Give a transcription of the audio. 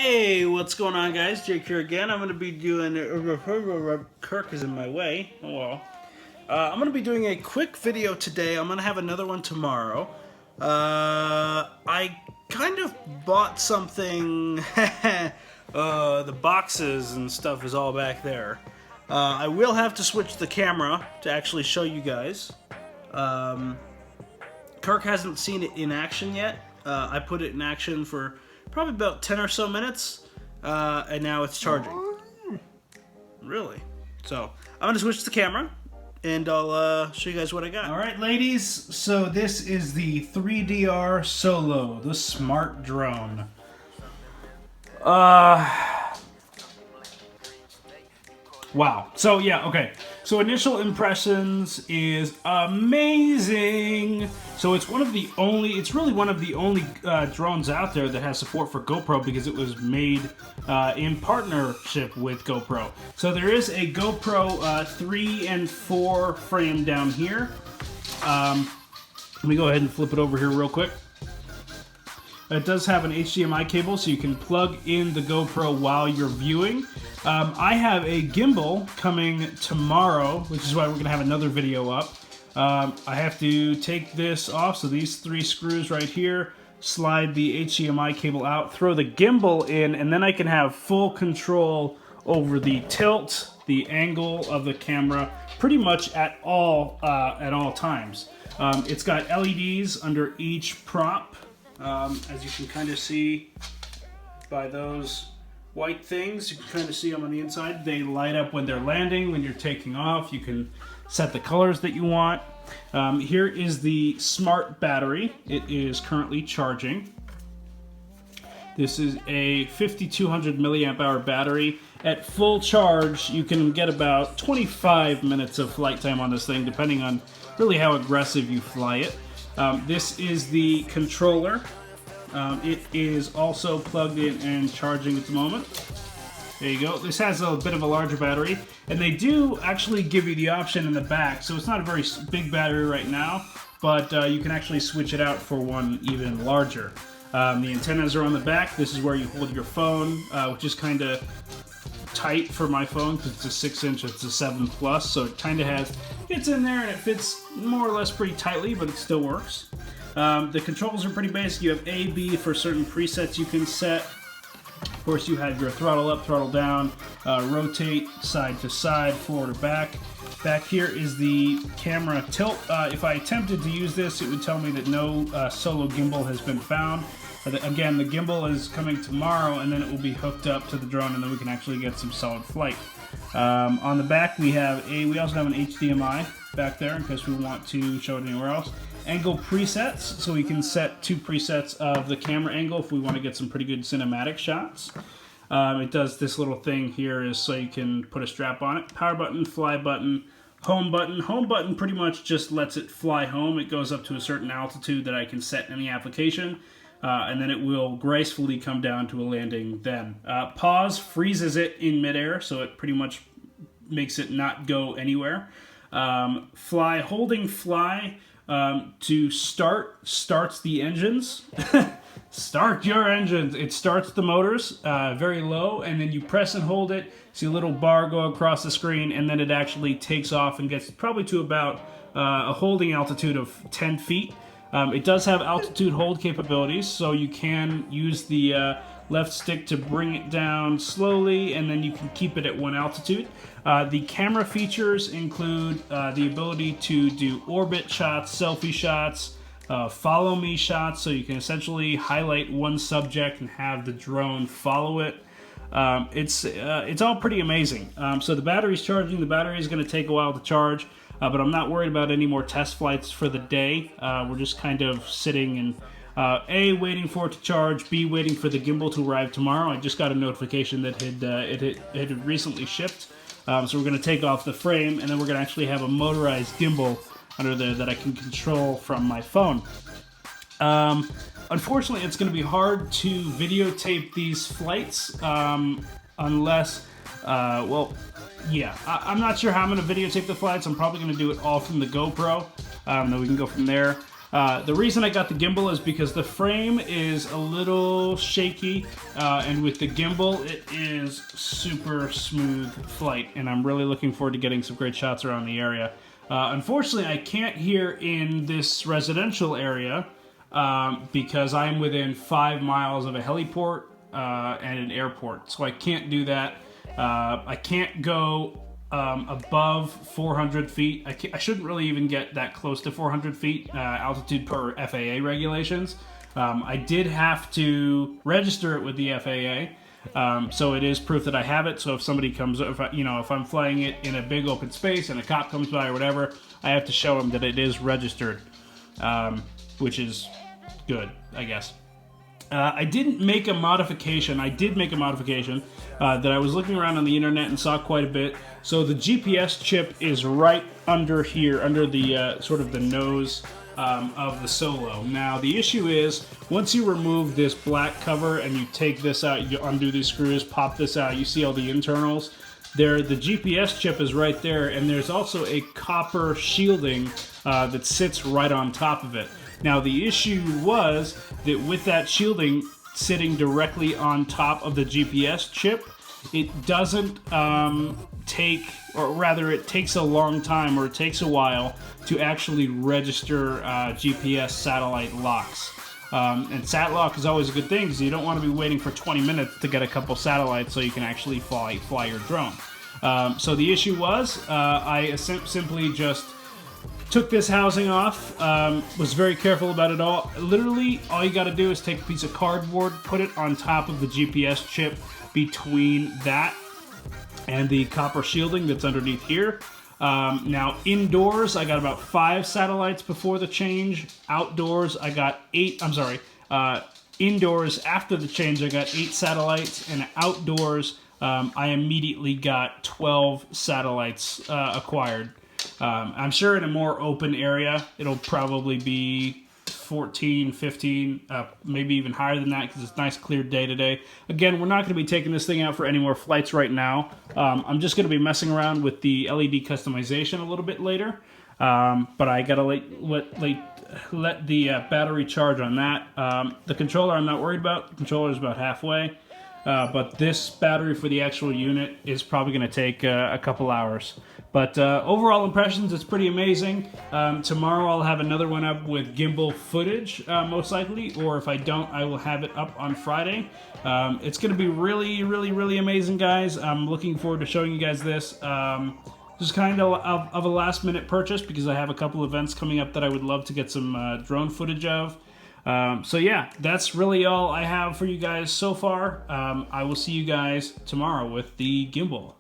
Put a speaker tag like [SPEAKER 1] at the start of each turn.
[SPEAKER 1] Hey, what's going on, guys? Jake here again. I'm going to be doing... Kirk is in my way. Oh, well. I'm going to be doing a quick video today. I'm going to have another one tomorrow. I kind of bought something... the boxes and stuff is all back there. I will have to switch the camera to actually show you guys. Kirk hasn't seen it in action yet. I put it in action for probably about 10 or so minutes, and now it's charging. Really? So, I'm going to switch the camera, and I'll show you guys what I got. Alright, ladies, so this is the 3DR Solo, the smart drone. Wow. So yeah, okay. So initial impressions is amazing. So it's really one of the only drones out there that has support for GoPro because it was made in partnership with GoPro. So there is a GoPro 3 and 4 frame down here. Let me go ahead and flip it over here real quick. It does have an HDMI cable, so you can plug in the GoPro while you're viewing. I have a gimbal coming tomorrow, which is why we're going to have another video up. I have to take this off, so these 3 screws right here, slide the HDMI cable out, throw the gimbal in, and then I can have full control over the tilt, the angle of the camera, pretty much at all times. It's got LEDs under each prop. As you can kind of see by those white things, you can kind of see them on the inside. They light up when they're landing, when you're taking off. You can set the colors that you want. Here is the smart battery. It is currently charging. This is a 5200 milliamp hour battery. At full charge, you can get about 25 minutes of flight time on this thing, depending on really how aggressive you fly it. This is the controller. It is also plugged in and charging at the moment. There you go. This has a bit of a larger battery, and they do actually give you the option in the back, so it's not a very big battery right now, but you can actually switch it out for one even larger. The antennas are on the back. This is where you hold your phone, which is kind of tight for my phone because it's a 6-inch, it's a 7 Plus, so it kind of fits in there and it fits more or less pretty tightly, but it still works. The controls are pretty basic. You have A, B for certain presets you can set. Of course, you have your throttle up, throttle down, rotate side to side, forward or back. Back here is the camera tilt. If I attempted to use this, it would tell me that no solo gimbal has been found. Again, the gimbal is coming tomorrow, and then it will be hooked up to the drone, and then we can actually get some solid flight. On the back, we also have an HDMI back there in case we want to show it anywhere else. Angle presets, so we can set 2 presets of the camera angle if we want to get some pretty good cinematic shots. It does this little thing here is so you can put a strap on it. Power button, fly button, home button. Home button pretty much just lets it fly home. It goes up to a certain altitude that I can set in the application. And then it will gracefully come down to a landing then. Pause freezes it in midair, so it pretty much makes it not go anywhere. Holding fly to starts the engines. Start your engines. It starts the motors very low, and then you press and hold it. See a little bar go across the screen, and then it actually takes off and gets probably to about a holding altitude of 10 feet. It does have altitude hold capabilities, so you can use the left stick to bring it down slowly, and then you can keep it at one altitude. The camera features include the ability to do orbit shots, selfie shots, follow me shots, so you can essentially highlight one subject and have the drone follow it. It's all pretty amazing. So the battery's charging. The battery is going to take a while to charge. But I'm not worried about any more test flights for the day. We're just kind of sitting and A, waiting for it to charge, B, waiting for the gimbal to arrive tomorrow. I just got a notification that it had recently shipped. So we're going to take off the frame, and then we're going to actually have a motorized gimbal under there that I can control from my phone. Unfortunately, it's going to be hard to videotape these flights unless, I'm not sure how I'm going to videotape the flights. I'm probably going to do it all from the GoPro. Then we can go from there. The reason I got the gimbal is because the frame is a little shaky, and with the gimbal, it is super smooth flight, and I'm really looking forward to getting some great shots around the area. Unfortunately, I can't here in this residential area because I'm within 5 miles of a heliport and an airport, so I can't do that. I can't go above 400 feet. I shouldn't really even get that close to 400 feet altitude per FAA regulations. I did have to register it with the FAA, so it is proof that I have it. So if somebody comes, if I'm flying it in a big open space and a cop comes by or whatever, I have to show them that it is registered, which is good, I guess. I didn't make a modification. I did make a modification that I was looking around on the internet and saw quite a bit. So the GPS chip is right under here, under the sort of the nose of the Solo. Now the issue is, once you remove this black cover and you take this out, you undo these screws, pop this out, you see all the internals. There, the GPS chip is right there, and there's also a copper shielding that sits right on top of it. Now the issue was that with that shielding sitting directly on top of the GPS chip, it doesn't take, or rather it takes a long time, or it takes a while to actually register GPS satellite locks. And sat lock is always a good thing because you don't want to be waiting for 20 minutes to get a couple satellites so you can actually fly your drone. So the issue was I simply just took this housing off, was very careful about it all. Literally, all you gotta do is take a piece of cardboard, put it on top of the GPS chip between that and the copper shielding that's underneath here. Now, indoors, I got about 5 satellites before the change. Outdoors, I got 8, indoors, after the change, I got 8 satellites, and outdoors, I immediately got 12 satellites acquired. I'm sure in a more open area, it'll probably be 14, 15, maybe even higher than that because it's nice clear day today. Again, we're not going to be taking this thing out for any more flights right now. I'm just going to be messing around with the LED customization a little bit later. But I got to let the battery charge on that. The controller I'm not worried about. The controller is about halfway. But this battery for the actual unit is probably going to take a couple hours. But overall impressions, it's pretty amazing. Tomorrow I'll have another one up with gimbal footage, most likely. Or if I don't, I will have it up on Friday. It's going to be really, really, really amazing, guys. I'm looking forward to showing you guys this. Just kind of a last-minute purchase because I have a couple events coming up that I would love to get some drone footage of. So yeah, that's really all I have for you guys so far. I will see you guys tomorrow with the gimbal.